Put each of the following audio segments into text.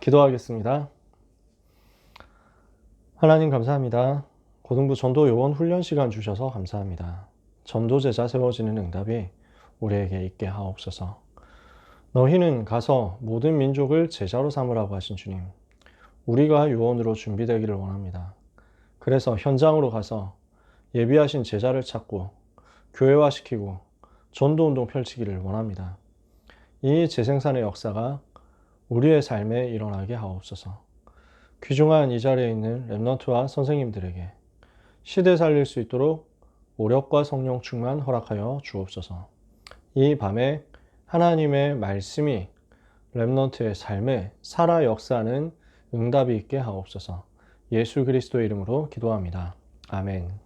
기도하겠습니다. 하나님 감사합니다. 고등부 전도 요원 훈련 시간 주셔서 감사합니다. 전도 제자 세워지는 응답이 우리에게 있게 하옵소서. 너희는 가서 모든 민족을 제자로 삼으라고 하신 주님, 우리가 요원으로 준비되기를 원합니다. 그래서 현장으로 가서 예비하신 제자를 찾고 교회화시키고 전도운동 펼치기를 원합니다. 이 재생산의 역사가 우리의 삶에 일어나게 하옵소서. 귀중한 이 자리에 있는 랩넌트와 선생님들에게 시대 살릴 수 있도록 오력과 성령 충만 허락하여 주옵소서. 이 밤에 하나님의 말씀이 랩넌트의 삶에 살아 역사하는 응답이 있게 하옵소서. 예수 그리스도의 이름으로 기도합니다. 아멘.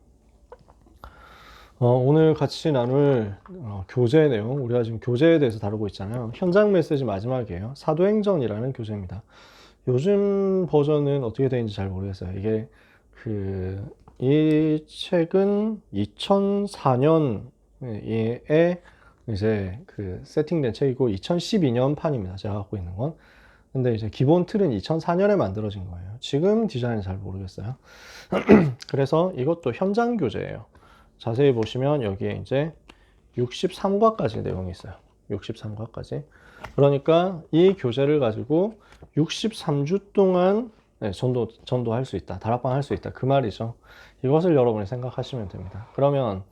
오늘 같이 나눌 교재 내용, 우리가 지금 교재에 대해서 다루고 있잖아요. 현장 메시지 마지막이에요. 사도행전이라는 교재입니다. 요즘 버전은 어떻게 되는지 잘 모르겠어요. 이게 이 책은 2004년에 이제 세팅된 책이고 2012년 판입니다. 제가 갖고 있는 건. 근데 이제 기본 틀은 2004년에 만들어진 거예요. 지금 디자인은 잘 모르겠어요. 그래서 이것도 현장 교재예요. 자세히 보시면 여기에 이제 63과까지 내용이 있어요. 63과까지. 그러니까 이 교재를 가지고 63주 동안 전도할 수 있다. 다락방 할 수 있다. 그 말이죠. 이것을 여러분이 생각하시면 됩니다. 그러면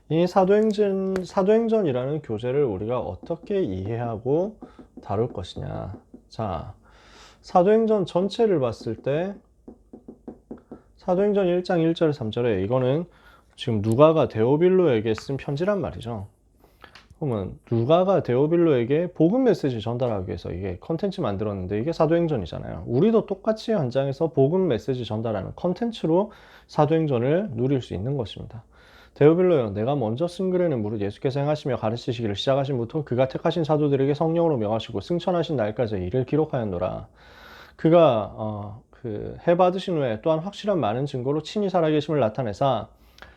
이 사도행전이라는 교재를 우리가 어떻게 이해하고 다룰 것이냐. 자, 사도행전 전체를 봤을 때 사도행전 1장 1절 3절에 이거는 지금 누가가 데오빌로에게 쓴 편지란 말이죠. 그러면 누가가 데오빌로에게 복음 메시지 전달하기 위해서 이게 컨텐츠 만들었는데 이게 사도행전이잖아요. 우리도 똑같이 현장에서 복음 메시지 전달하는 컨텐츠로 사도행전을 누릴 수 있는 것입니다. 데오빌로여, 내가 먼저 쓴 글에는 무릇 예수께서 행하시며 가르치시기를 시작하신부터 그가 택하신 사도들에게 성령으로 명하시고 승천하신 날까지 이를 기록하였노라. 그가 해 받으신 후에 또한 확실한 많은 증거로 친히 살아계심을 나타내사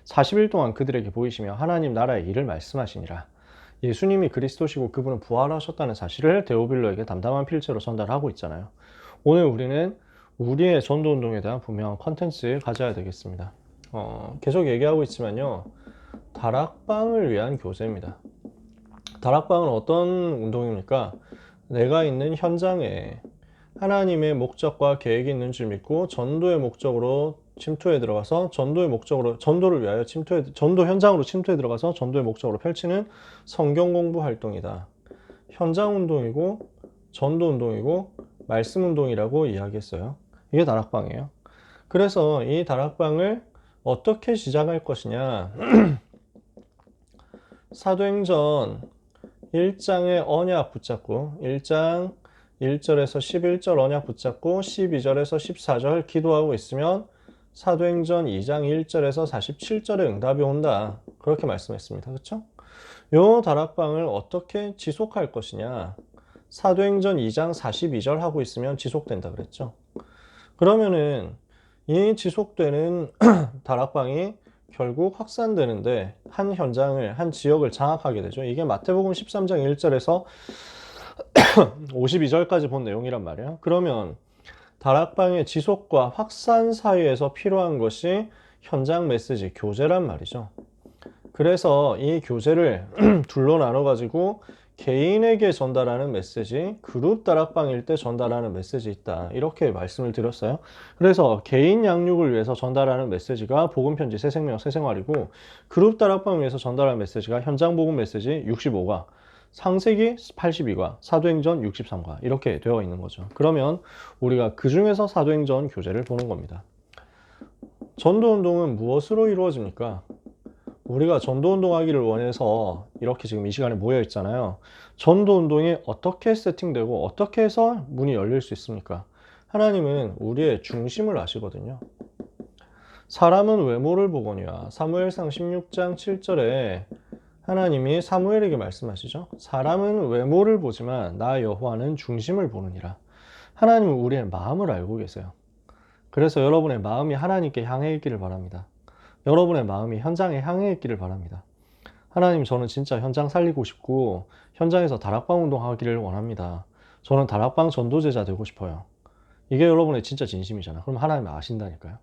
40일 동안 그들에게 보이시며 하나님 나라의 일을 말씀하시니라. 예수님이 그리스도시고 그분은 부활하셨다는 사실을 데오빌로에게 담담한 필체로 전달하고 있잖아요. 오늘 우리는 우리의 전도운동에 대한 분명한 컨텐츠를 가져야 되겠습니다. 계속 얘기하고 있지만요. 다락방을 위한 교재입니다. 다락방은 어떤 운동입니까? 내가 있는 현장에 하나님의 목적과 계획이 있는 줄 믿고 전도의 목적으로 침투에 들어가서 전도를 위하여 전도 현장으로 침투에 들어가서 전도의 목적으로 펼치는 성경 공부 활동이다. 현장 운동이고 전도 운동이고 말씀 운동이라고 이야기했어요. 이게 다락방이에요. 그래서 이 다락방을 어떻게 시작할 것이냐. 사도행전 1장의 언약 붙잡고 1장 1절에서 11절 언약 붙잡고 12절에서 14절 기도하고 있으면 사도행전 2장 1절에서 47절의 응답이 온다. 그렇게 말씀했습니다. 그렇죠? 요 다락방을 어떻게 지속할 것이냐. 사도행전 2장 42절 하고 있으면 지속된다 그랬죠. 그러면은 이 지속되는 다락방이 결국 확산되는데 한 현장을, 한 지역을 장악하게 되죠. 이게 마태복음 13장 1절에서 52절까지 본 내용이란 말이에요. 그러면 다락방의 지속과 확산 사이에서 필요한 것이 현장 메시지 교재란 말이죠. 그래서 이 교재를 둘로 나눠 가지고 개인에게 전달하는 메시지, 그룹 다락방일 때 전달하는 메시지 있다. 이렇게 말씀을 드렸어요. 그래서 개인 양육을 위해서 전달하는 메시지가 복음편지 새생명 새생활이고, 그룹 다락방을 위해서 전달하는 메시지가 현장 복음 메시지 65과, 창세기 82과, 사도행전 63과 이렇게 되어 있는 거죠. 그러면 우리가 그 중에서 사도행전 교재를 보는 겁니다. 전도운동은 무엇으로 이루어집니까? 우리가 전도운동하기를 원해서 이렇게 지금 이 시간에 모여 있잖아요. 전도운동이 어떻게 세팅되고 어떻게 해서 문이 열릴 수 있습니까? 하나님은 우리의 중심을 아시거든요. 사람은 외모를 보거니와 사무엘상 16장 7절에 하나님이 사무엘에게 말씀하시죠. 사람은 외모를 보지만 나 여호와는 중심을 보느니라. 하나님은 우리의 마음을 알고 계세요. 그래서 여러분의 마음이 하나님께 향해 있기를 바랍니다. 여러분의 마음이 현장에 향해 있기를 바랍니다. 하나님, 저는 진짜 현장 살리고 싶고 현장에서 다락방 운동하기를 원합니다. 저는 다락방 전도제자 되고 싶어요. 이게 여러분의 진짜 진심이잖아. 그럼 하나님 아신다니까요.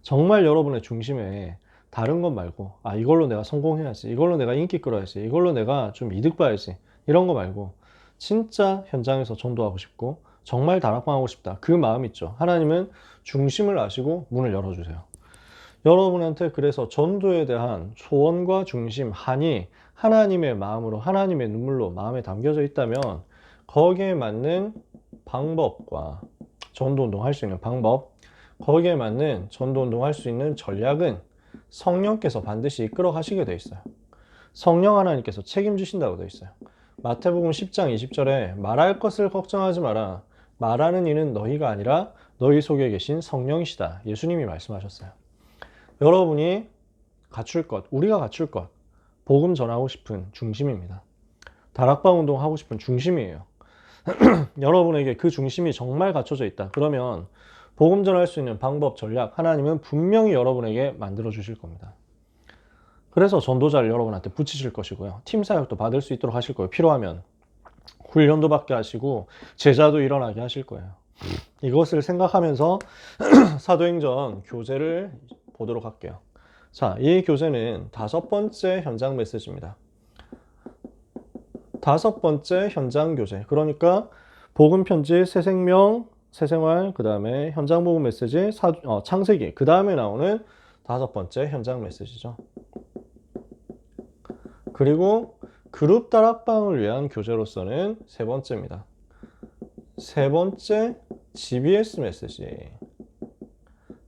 정말 여러분의 중심에 다른 것 말고, 아, 이걸로 내가 성공해야지, 이걸로 내가 인기 끌어야지, 이걸로 내가 좀 이득 봐야지, 이런 거 말고 진짜 현장에서 전도하고 싶고 정말 다락방하고 싶다, 그 마음 있죠. 하나님은 중심을 아시고 문을 열어주세요. 여러분한테 그래서 전도에 대한 소원과 중심, 한이 하나님의 마음으로, 하나님의 눈물로 마음에 담겨져 있다면 거기에 맞는 방법과 전도운동 할 수 있는 방법, 거기에 맞는 전도운동 할 수 있는 전략은 성령께서 반드시 이끌어 가시게 돼 있어요. 성령 하나님께서 책임지신다고 돼 있어요. 마태복음 10장 20절에 말할 것을 걱정하지 마라. 말하는 이는 너희가 아니라 너희 속에 계신 성령이시다. 예수님이 말씀하셨어요. 여러분이 갖출 것, 우리가 갖출 것, 복음 전하고 싶은 중심입니다. 다락방 운동 하고 싶은 중심이에요. 여러분에게 그 중심이 정말 갖춰져 있다. 그러면 복음 전할 수 있는 방법, 전략, 하나님은 분명히 여러분에게 만들어 주실 겁니다. 그래서 전도자를 여러분한테 붙이실 것이고요. 팀 사역도 받을 수 있도록 하실 거예요. 필요하면 훈련도 받게 하시고 제자도 일어나게 하실 거예요. 이것을 생각하면서 사도행전 교재를 보도록 할게요. 자, 이 교재는 5번째 현장 메시지입니다. 5번째 현장 교재. 그러니까 복음 편지, 새생명, 새생활, 그 다음에 현장 복음 메시지, 창세기, 그 다음에 나오는 5번째 현장 메시지죠. 그리고 그룹 다락방을 위한 교재로서는 3번째입니다. 3번째 GBS 메시지.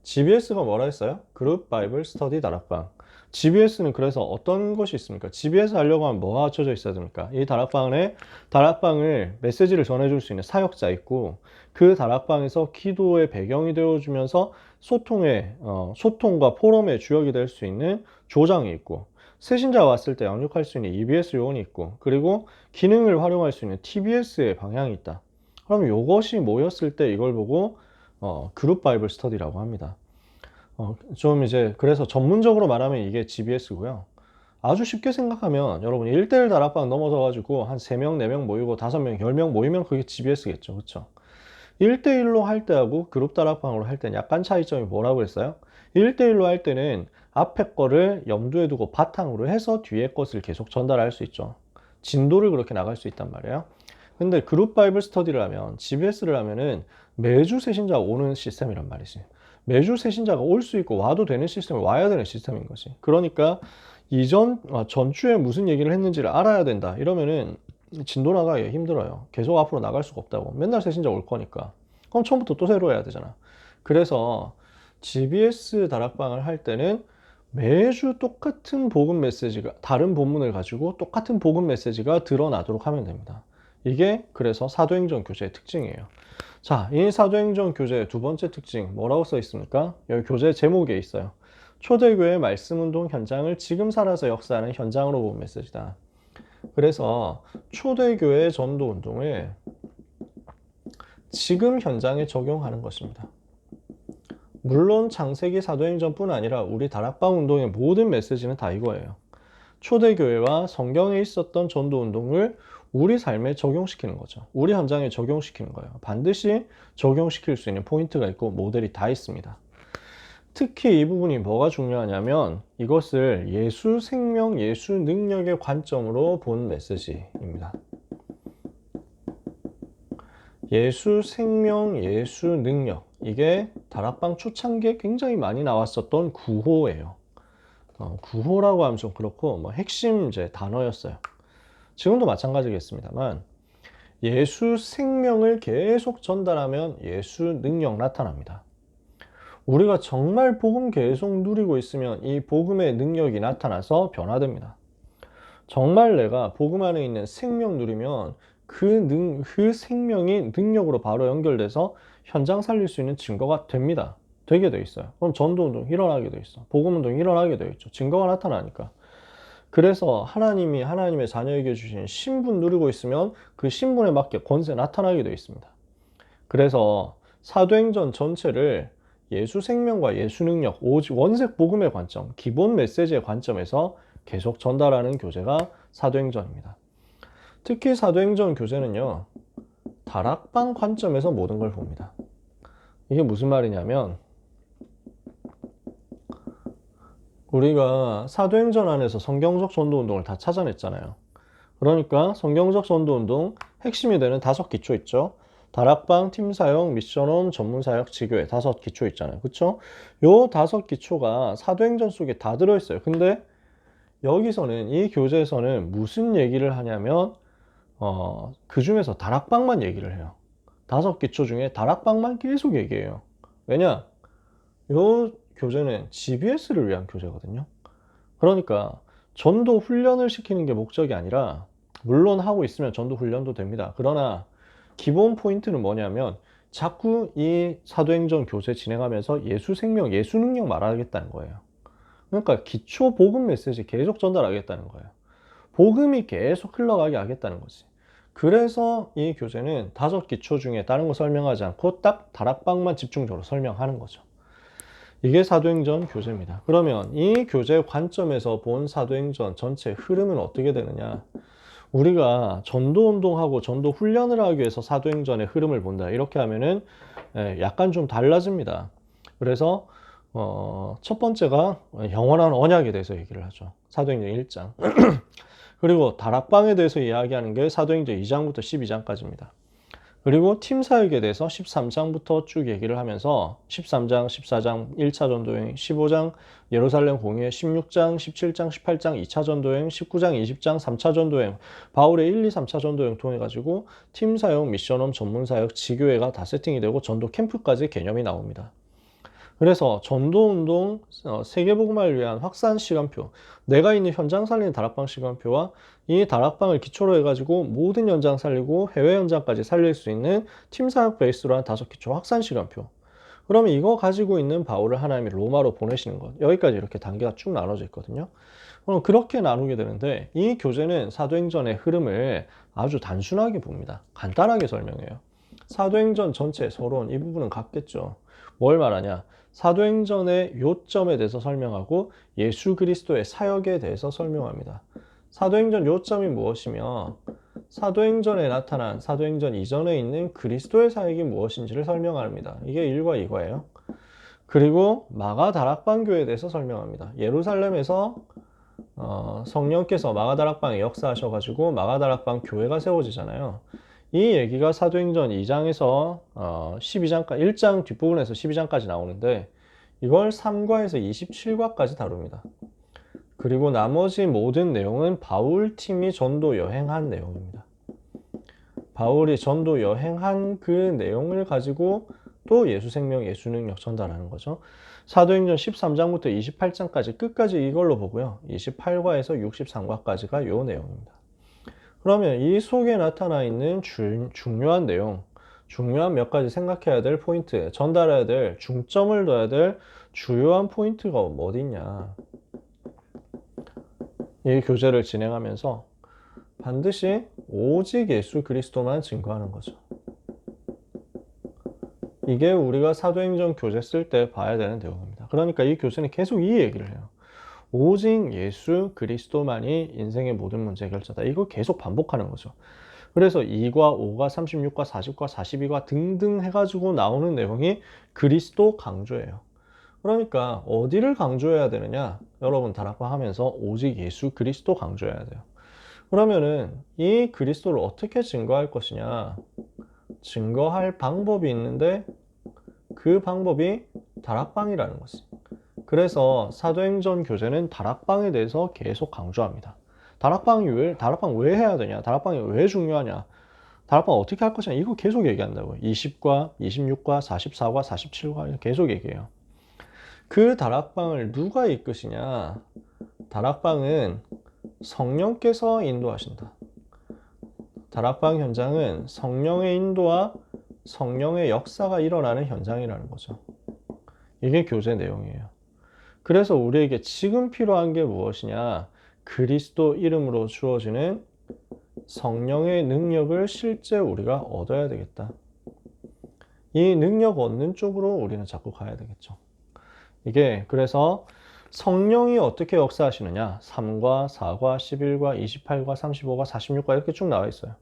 GBS가 뭐라 했어요? 그룹 바이블 스터디 다락방. GBS는 그래서 어떤 것이 있습니까? GBS 하려고 하면 뭐가 갖춰져 있어야 됩니까? 이 다락방에 다락방을 메시지를 전해줄 수 있는 사역자 있고, 그 다락방에서 기도의 배경이 되어주면서 소통과 포럼의 주역이 될 수 있는 조장이 있고, 새신자가 왔을 때 양육할 수 있는 EBS 요원이 있고, 그리고 기능을 활용할 수 있는 TBS의 방향이 있다. 그럼 이것이 모였을 때 이걸 보고 그룹 바이블 스터디라고 합니다. 좀 이제 그래서 전문적으로 말하면 이게 GBS고요. 아주 쉽게 생각하면 여러분 1대1 다락방 넘어서 가지고 한 3명, 4명 모이고 5명, 10명 모이면 그게 GBS겠죠. 그렇죠? 1대1로 할 때하고 그룹 다락방으로 할 때는 약간 차이점이 뭐라고 했어요? 1대1로 할 때는 앞에 거를 염두에 두고 바탕으로 해서 뒤에 것을 계속 전달할 수 있죠. 진도를 그렇게 나갈 수 있단 말이에요. 근데 그룹 바이블 스터디를 하면, GBS를 하면은 매주 새신자가 오는 시스템이란 말이지. 매주 새신자가 올 수 있고 와도 되는 시스템이 와야 되는 시스템인 거지. 그러니까 전주에 무슨 얘기를 했는지를 알아야 된다. 이러면은 진도 나가기 힘들어요. 계속 앞으로 나갈 수가 없다고. 맨날 새신자 올 거니까. 그럼 처음부터 또 새로 해야 되잖아. 그래서 GBS 다락방을 할 때는 매주 똑같은 복음 메시지가, 다른 본문을 가지고 똑같은 복음 메시지가 드러나도록 하면 됩니다. 이게 그래서 사도행전 교재의 특징이에요. 자, 이 사도행전 교재의 2번째 특징 뭐라고 써 있습니까? 여기 교재 제목에 있어요. 초대교회 말씀운동 현장을 지금 살아서 역사하는 현장으로 본 메시지다. 그래서 초대교회 전도운동을 지금 현장에 적용하는 것입니다. 물론 창세기 사도행전뿐 아니라 우리 다락방 운동의 모든 메시지는 다 이거예요. 초대교회와 성경에 있었던 전도운동을 우리 삶에 적용시키는 거죠. 우리 현장에 적용시키는 거예요. 반드시 적용시킬 수 있는 포인트가 있고 모델이 다 있습니다. 특히 이 부분이 뭐가 중요하냐면 이것을 예수 생명, 예수 능력의 관점으로 본 메시지입니다. 예수 생명, 예수 능력. 이게 다락방 초창기에 굉장히 많이 나왔었던 구호예요. 구호라고 하면 좀 그렇고 핵심 이제 단어였어요. 지금도 마찬가지겠습니다만 예수 생명을 계속 전달하면 예수 능력 나타납니다. 우리가 정말 복음 계속 누리고 있으면 이 복음의 능력이 나타나서 변화됩니다. 정말 내가 복음 안에 있는 생명 누리면 그 생명이 능력으로 바로 연결돼서 현장 살릴 수 있는 증거가 됩니다. 되게 돼 있어요. 그럼 전도운동 일어나게 돼 있어. 복음운동 일어나게 돼 있죠. 증거가 나타나니까. 그래서 하나님이 하나님의 자녀에게 주신 신분 누리고 있으면 그 신분에 맞게 권세 나타나게 되어 있습니다. 그래서 사도행전 전체를 예수 생명과 예수 능력, 오직 원색 복음의 관점, 기본 메시지의 관점에서 계속 전달하는 교재가 사도행전입니다. 특히 사도행전 교재는요, 다락방 관점에서 모든 걸 봅니다. 이게 무슨 말이냐면 우리가 사도행전 안에서 성경적 전도운동을 다 찾아냈잖아요. 그러니까 성경적 전도운동 핵심이 되는 5기초 있죠. 다락방, 팀사역, 미션홈, 전문사역, 지교회 5기초 있잖아요. 그쵸? 요 5기초가 사도행전 속에 다 들어있어요. 근데 여기서는 이 교재에서는 무슨 얘기를 하냐면 그 중에서 다락방만 얘기를 해요. 5기초 중에 다락방만 계속 얘기해요. 왜냐? 요 교재는 GBS를 위한 교재거든요. 그러니까 전도 훈련을 시키는 게 목적이 아니라 물론 하고 있으면 전도 훈련도 됩니다. 그러나 기본 포인트는 뭐냐면 자꾸 이 사도행전 교재 진행하면서 예수 생명, 예수 능력 말하겠다는 거예요. 그러니까 기초 복음 메시지 계속 전달하겠다는 거예요. 복음이 계속 흘러가게 하겠다는 거지. 그래서 이 교재는 5기초 중에 다른 거 설명하지 않고 딱 다락방만 집중적으로 설명하는 거죠. 이게 사도행전 교재입니다. 그러면 이 교재 관점에서 본 사도행전 전체 흐름은 어떻게 되느냐? 우리가 전도운동하고 전도 훈련을 하기 위해서 사도행전의 흐름을 본다. 이렇게 하면은 약간 좀 달라집니다. 그래서 첫 번째가 영원한 언약에 대해서 얘기를 하죠. 사도행전 1장. 그리고 다락방에 대해서 이야기하는 게 사도행전 2장부터 12장까지입니다. 그리고 팀 사역에 대해서 13장부터 쭉 얘기를 하면서 13장, 14장 1차 전도여행, 15장 예루살렘 공회, 16장, 17장, 18장 2차 전도여행, 19장, 20장 3차 전도여행, 바울의 1, 2, 3차 전도여행 통해 가지고 팀 사역, 미션홈, 전문 사역, 지교회가 다 세팅이 되고 전도 캠프까지 개념이 나옵니다. 그래서 전도운동 세계복음화를 위한 확산 시간표, 내가 있는 현장 살리는 다락방 시간표와 이 다락방을 기초로 해가지고 모든 현장 살리고 해외 현장까지 살릴 수 있는 팀사역 베이스로 한 5기초 확산 시간표. 그러면 이거 가지고 있는 바울을 하나님이 로마로 보내시는 것, 여기까지 이렇게 단계가 쭉 나눠져 있거든요. 그럼 그렇게 나누게 되는데 이 교재는 사도행전의 흐름을 아주 단순하게 봅니다. 간단하게 설명해요. 사도행전 전체 서론 이 부분은 같겠죠. 뭘 말하냐? 사도행전의 요점에 대해서 설명하고 예수 그리스도의 사역에 대해서 설명합니다. 사도행전 요점이 무엇이며 사도행전에 나타난 사도행전 이전에 있는 그리스도의 사역이 무엇인지를 설명합니다. 이게 1과 2과예요. 그리고 마가 다락방 교회에 대해서 설명합니다. 예루살렘에서 성령께서 마가 다락방에 역사하셔가지고 마가 다락방 교회가 세워지잖아요. 이 얘기가 사도행전 2장에서 12장까지 1장 뒷부분에서 12장까지 나오는데 이걸 3과에서 27과까지 다룹니다. 그리고 나머지 모든 내용은 바울 팀이 전도 여행한 내용입니다. 바울이 전도 여행한 그 내용을 가지고 또 예수 생명, 예수 능력 전달하는 거죠. 사도행전 13장부터 28장까지 끝까지 이걸로 보고요. 28과에서 63과까지가 이 내용입니다. 그러면 이 속에 나타나 있는 중요한 내용, 중요한 몇 가지 생각해야 될 포인트, 전달해야 될, 중점을 둬야 될 주요한 포인트가 어디 있냐. 이 교재를 진행하면서 반드시 오직 예수 그리스도만 증거하는 거죠. 이게 우리가 사도행전 교재 쓸 때 봐야 되는 내용입니다. 그러니까 이 교재는 계속 이 얘기를 해요. 오직 예수 그리스도만이 인생의 모든 문제 해결자다. 이거 계속 반복하는 거죠. 그래서 2과 5과 36과 40과 42과 등등 해가지고 나오는 내용이 그리스도 강조예요. 그러니까 어디를 강조해야 되느냐? 여러분 다락방 하면서 오직 예수 그리스도 강조해야 돼요. 그러면은 이 그리스도를 어떻게 증거할 것이냐? 증거할 방법이 있는데 그 방법이 다락방이라는 거지. 그래서 사도행전 교재는 다락방에 대해서 계속 강조합니다. 다락방 왜 해야 되냐? 다락방이 왜 중요하냐? 다락방 어떻게 할 것이냐? 이거 계속 얘기한다고요. 20과, 26과, 44과, 47과 계속 얘기해요. 그 다락방을 누가 이끄시냐? 다락방은 성령께서 인도하신다. 다락방 현장은 성령의 인도와 성령의 역사가 일어나는 현장이라는 거죠. 이게 교재 내용이에요. 그래서 우리에게 지금 필요한 게 무엇이냐? 그리스도 이름으로 주어지는 성령의 능력을 실제 우리가 얻어야 되겠다. 이 능력 얻는 쪽으로 우리는 자꾸 가야 되겠죠. 이게 그래서 성령이 어떻게 역사하시느냐? 3과 4과 11과 28과 35과 46과 이렇게 쭉 나와 있어요.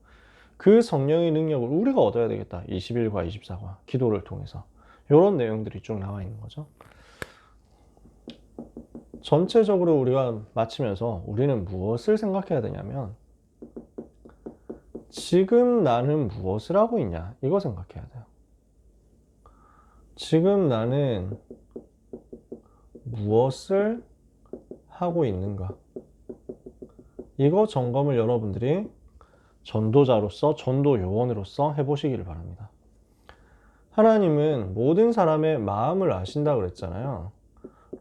그 성령의 능력을 우리가 얻어야 되겠다. 21과 24과 기도를 통해서. 이런 내용들이 쭉 나와 있는 거죠. 전체적으로 우리가 마치면서 우리는 무엇을 생각해야 되냐면 지금 나는 무엇을 하고 있냐 이거 생각해야 돼요. 지금 나는 무엇을 하고 있는가 이거 점검을 여러분들이 전도자로서 전도 요원으로서 해보시기를 바랍니다. 하나님은 모든 사람의 마음을 아신다 그랬잖아요.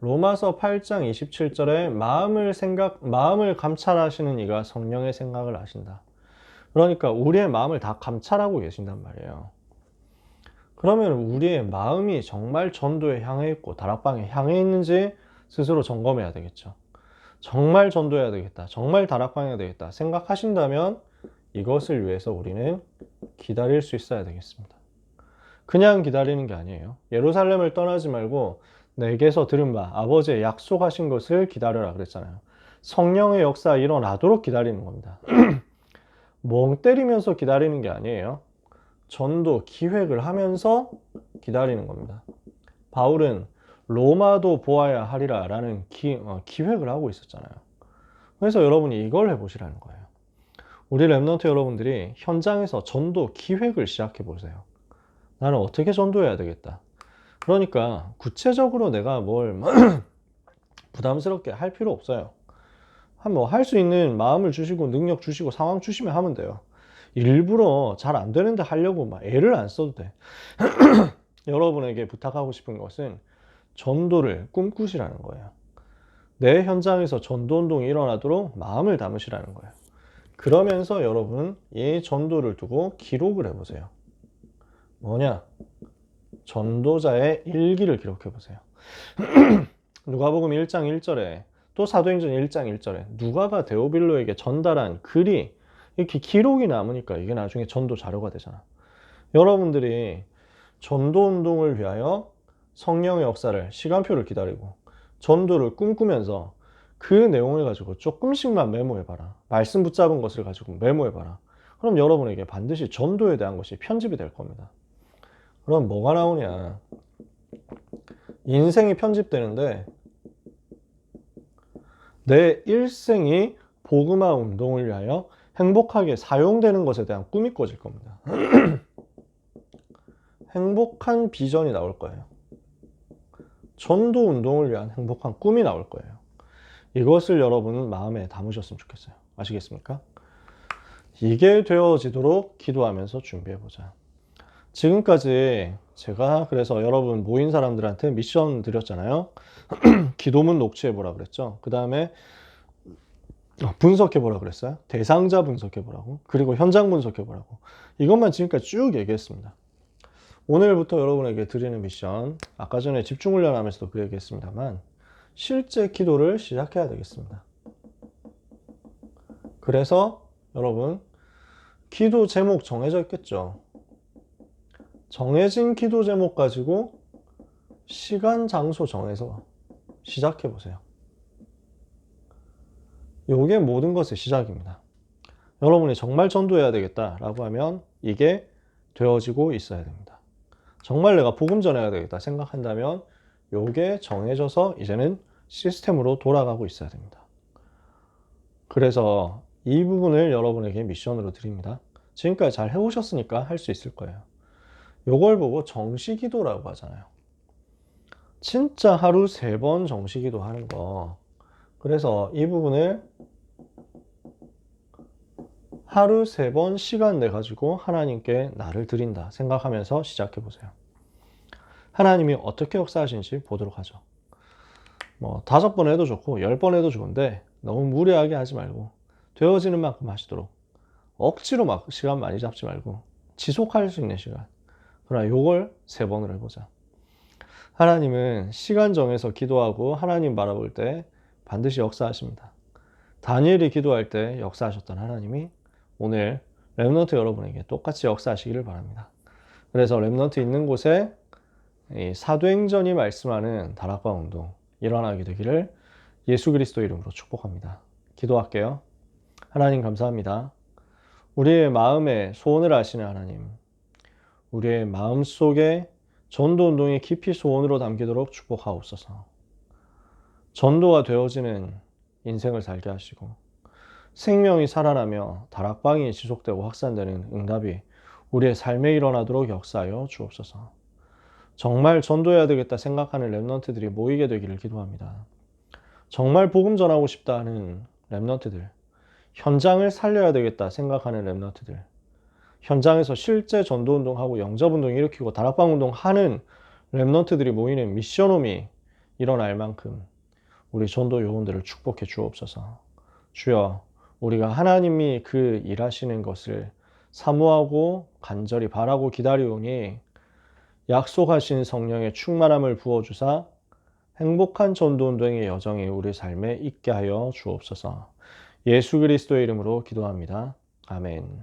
로마서 8장 27절에 마음을 감찰하시는 이가 성령의 생각을 아신다. 그러니까 우리의 마음을 다 감찰하고 계신단 말이에요. 그러면 우리의 마음이 정말 전도에 향해 있고 다락방에 향해 있는지 스스로 점검해야 되겠죠. 정말 전도해야 되겠다. 정말 다락방해야 되겠다. 생각하신다면 이것을 위해서 우리는 기다릴 수 있어야 되겠습니다. 그냥 기다리는 게 아니에요. 예루살렘을 떠나지 말고 내게서 들은 바 아버지의 약속하신 것을 기다려라 그랬잖아요. 성령의 역사 일어나도록 기다리는 겁니다. 멍 때리면서 기다리는 게 아니에요. 전도 기획을 하면서 기다리는 겁니다. 바울은 로마도 보아야 하리라 라는 기획을 하고 있었잖아요. 그래서 여러분이 이걸 해보시라는 거예요. 우리 랩넌트 여러분들이 현장에서 전도 기획을 시작해 보세요. 나는 어떻게 전도해야 되겠다. 그러니까 구체적으로 내가 뭘 부담스럽게 할 필요 없어요. 할 수 있는 마음을 주시고 능력 주시고 상황 주시면 하면 돼요. 일부러 잘 안 되는데 하려고 막 애를 안 써도 돼. 여러분에게 부탁하고 싶은 것은 전도를 꿈꾸시라는 거예요. 내 현장에서 전도운동이 일어나도록 마음을 담으시라는 거예요. 그러면서 여러분 이 전도를 두고 기록을 해보세요. 뭐냐? 전도자의 일기를 기록해 보세요. 누가복음 1장 1절에 또 사도행전 1장 1절에 누가가 데오빌로에게 전달한 글이 이렇게 기록이 남으니까 이게 나중에 전도 자료가 되잖아. 여러분들이 전도운동을 위하여 성령의 역사를 시간표를 기다리고 전도를 꿈꾸면서 그 내용을 가지고 조금씩만 메모해봐라. 말씀 붙잡은 것을 가지고 메모해봐라. 그럼 여러분에게 반드시 전도에 대한 것이 편집이 될 겁니다. 그럼 뭐가 나오냐? 인생이 편집되는데 내 일생이 복음화 운동을 위하여 행복하게 사용되는 것에 대한 꿈이 꿔질 겁니다. 행복한 비전이 나올 거예요. 전도 운동을 위한 행복한 꿈이 나올 거예요. 이것을 여러분은 마음에 담으셨으면 좋겠어요. 아시겠습니까? 이게 되어지도록 기도하면서 준비해보자. 지금까지 제가 그래서 여러분 모인 사람들한테 미션 드렸잖아요. 기도문 녹취해보라 그랬죠. 그 다음에 분석해보라 그랬어요. 대상자 분석해보라고. 그리고 현장 분석해보라고. 이것만 지금까지 쭉 얘기했습니다. 오늘부터 여러분에게 드리는 미션, 아까 전에 집중훈련 하면서도 그 얘기했습니다만 실제 기도를 시작해야 되겠습니다. 그래서 여러분 기도 제목 정해져 있겠죠. 정해진 기도 제목 가지고 시간, 장소 정해서 시작해 보세요. 이게 모든 것의 시작입니다. 여러분이 정말 전도해야 되겠다라고 하면 이게 되어지고 있어야 됩니다. 정말 내가 복음 전해야 되겠다 생각한다면 이게 정해져서 이제는 시스템으로 돌아가고 있어야 됩니다. 그래서 이 부분을 여러분에게 미션으로 드립니다. 지금까지 잘 해오셨으니까 할 수 있을 거예요. 요걸 보고 정시기도라고 하잖아요. 진짜 하루 3번 정시기도 하는 거. 그래서 이 부분을 하루 3번 시간 내가지고 하나님께 나를 드린다 생각하면서 시작해 보세요. 하나님이 어떻게 역사하시는지 보도록 하죠. 5번 해도 좋고 10번 해도 좋은데 너무 무리하게 하지 말고 되어지는 만큼 하시도록 억지로 막 시간 많이 잡지 말고 지속할 수 있는 시간. 그러나 요걸 3번을 해보자. 하나님은 시간 정해서 기도하고 하나님 바라볼 때 반드시 역사하십니다. 다니엘이 기도할 때 역사하셨던 하나님이 오늘 랩넌트 여러분에게 똑같이 역사하시기를 바랍니다. 그래서 랩넌트 있는 곳에 이 사도행전이 말씀하는 다락방 운동 일어나게 되기를 예수 그리스도 이름으로 축복합니다. 기도할게요. 하나님 감사합니다. 우리의 마음에 소원을 아시는 하나님, 우리의 마음 속에 전도운동이 깊이 소원으로 담기도록 축복하옵소서. 전도가 되어지는 인생을 살게 하시고 생명이 살아나며 다락방이 지속되고 확산되는 응답이 우리의 삶에 일어나도록 역사하여 주옵소서. 정말 전도해야 되겠다 생각하는 렘넌트들이 모이게 되기를 기도합니다. 정말 복음 전하고 싶다 하는 렘넌트들, 현장을 살려야 되겠다 생각하는 렘넌트들, 현장에서 실제 전도운동하고 영접운동 일으키고 다락방운동 하는 렘넌트들이 모이는 미션홈이 일어날 만큼 우리 전도 요원들을 축복해 주옵소서. 주여, 우리가 하나님이 그 일하시는 것을 사모하고 간절히 바라고 기다리오니 약속하신 성령의 충만함을 부어주사 행복한 전도운동의 여정이 우리 삶에 있게 하여 주옵소서. 예수 그리스도의 이름으로 기도합니다. 아멘.